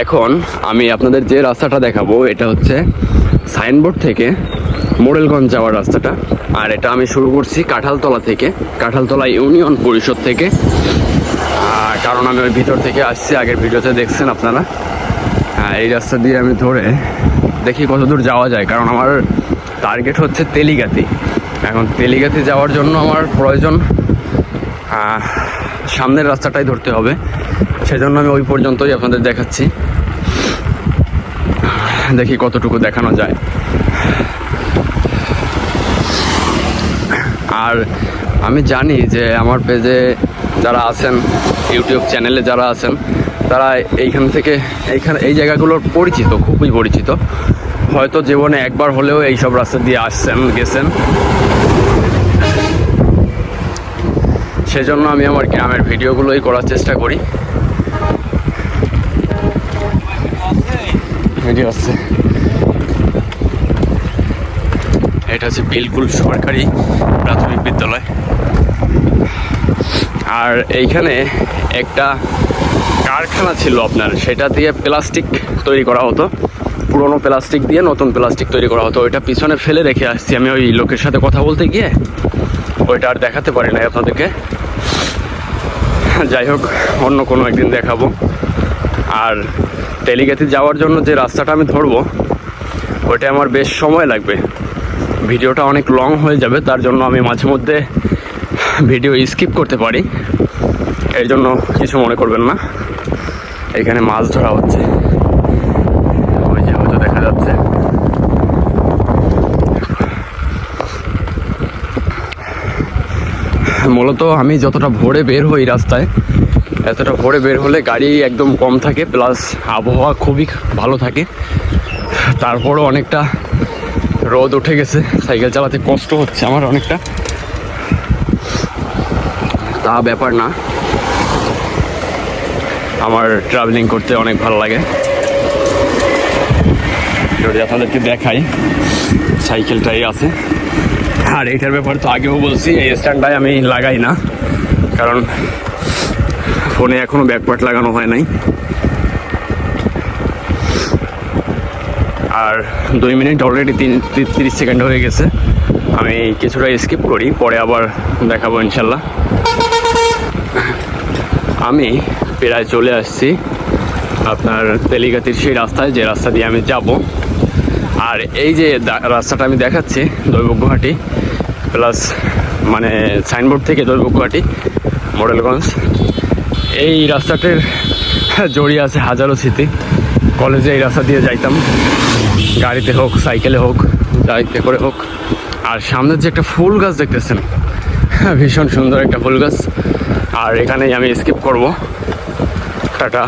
এখন আমি আপনাদের যে রাস্তাটা দেখাবো এটা হচ্ছে সাইনবোর্ড থেকে মোড়েলগঞ্জ যাওয়ার রাস্তাটা। আর এটা আমি শুরু করছি কাঁঠালতলা থেকে, কাঁঠালতলা ইউনিয়ন পরিষদ থেকে। কারণ আমি ওই ভিতর থেকে আসছি, আগের ভিডিওতে দেখছেন আপনারা। এই রাস্তা দিয়ে আমি ধরে দেখি কত দূর যাওয়া যায়, কারণ আমার টার্গেট হচ্ছে তেলিগাতি। এখন তেলিগাতি যাওয়ার জন্য আমার প্রয়োজন সামনের রাস্তাটাই ধরতে হবে, সেজন্য আমি ওই পর্যন্তই আপনাদের দেখাচ্ছি। দেখি কতটুকু দেখানো যায়। আর আমি জানি যে আমার পেজে যারা আছেন, ইউটিউব চ্যানেলে যারা আছেন, তারা এইখান থেকে এই জায়গাগুলোর পরিচিত, খুবই পরিচিত। হয়তো জীবনে একবার হলেও এইসব রাস্তা দিয়ে আসছেন, গেছেন। সেজন্য আমি আমার গ্রামের ভিডিওগুলোই করার চেষ্টা করি। ভিডিও আছে, এটা হচ্ছে বিলকুল সরকারি প্রাথমিক বিদ্যালয়। আর এইখানে একটা কারখানা ছিল আপনার, সেটা দিয়ে প্লাস্টিক তৈরি করা হতো, পুরনো প্লাস্টিক দিয়ে নতুন প্লাস্টিক তৈরি করা হতো। ওইটা পিছনে ফেলে রেখে আসছি আমি ওই লোকের সাথে কথা বলতে গিয়ে, ওইটা আর দেখাতে পারি না আপনাদেরকে। যাই হোক, অন্য কোনো একদিন দেখাবো। আর তেলিগাতি যাওয়ার জন্য যে রাস্তাটা আমি ধরবো, ওইটা আমার বেশ সময় লাগবে, ভিডিওটা অনেক লং হয়ে যাবে। তার জন্য আমি মাঝে মধ্যে ভিডিও স্কিপ করতে পারি, এর জন্য কিছু মনে করবেন না। এখানে মাছ ধরা হচ্ছে, ওই যে হয়তো দেখা যাচ্ছে। মূলত আমি যতটা ভোরে বের হই রাস্তায়, এতটা ভোরে বের হলে গাড়ি একদম কম থাকে, প্লাস আবহাওয়া খুবই ভালো থাকে। তারপরও অনেকটা রোদ উঠে গেছে, সাইকেল চালাতে কষ্ট হচ্ছে আমার অনেকটা, তা ব্যাপার না। আমার ট্রাভেলিং করতে অনেক ভালো লাগে। যদি আপনাদেরকে দেখাই, সাইকেলটাই আছে। আর এইটার ব্যাপারে তো আগেও বলছি, এই স্ট্যান্ডটায় আমি লাগাই না, কারণ ফোনে এখনো ব্যাকপার্ট লাগানো হয় নাই। আর 2 মিনিট অলরেডি 30 সেকেন্ড হয়ে গেছে। আমি কিছুটা স্কিপ করি, পরে আবার দেখাবো ইনশাল্লাহ। আমি প্রায় চলে আসছি আপনার তেলিগাতির সেই রাস্তায়, যে রাস্তা দিয়ে আমি যাব। আর এই যে রাস্তাটা আমি দেখাচ্ছি, দৈবজ্ঞহাটি প্লাস মানে সাইনবোর্ড থেকে দৈবজ্ঞহাটি মোড়েলগঞ্জ, এই রাস্তাটির জড়িয়ে আছে হাজারো স্মৃতি। কলেজে এই রাস্তা দিয়ে যাইতাম, গাড়িতে হোক, সাইকেলে হোক, গাড়িতে করে হোক। আর সামনের যে একটা ফুল গাছ দেখতেছেন, ভীষণ সুন্দর একটা ফুল গাছ। আর এখানেই আমি স্কিপ করব। টাটা।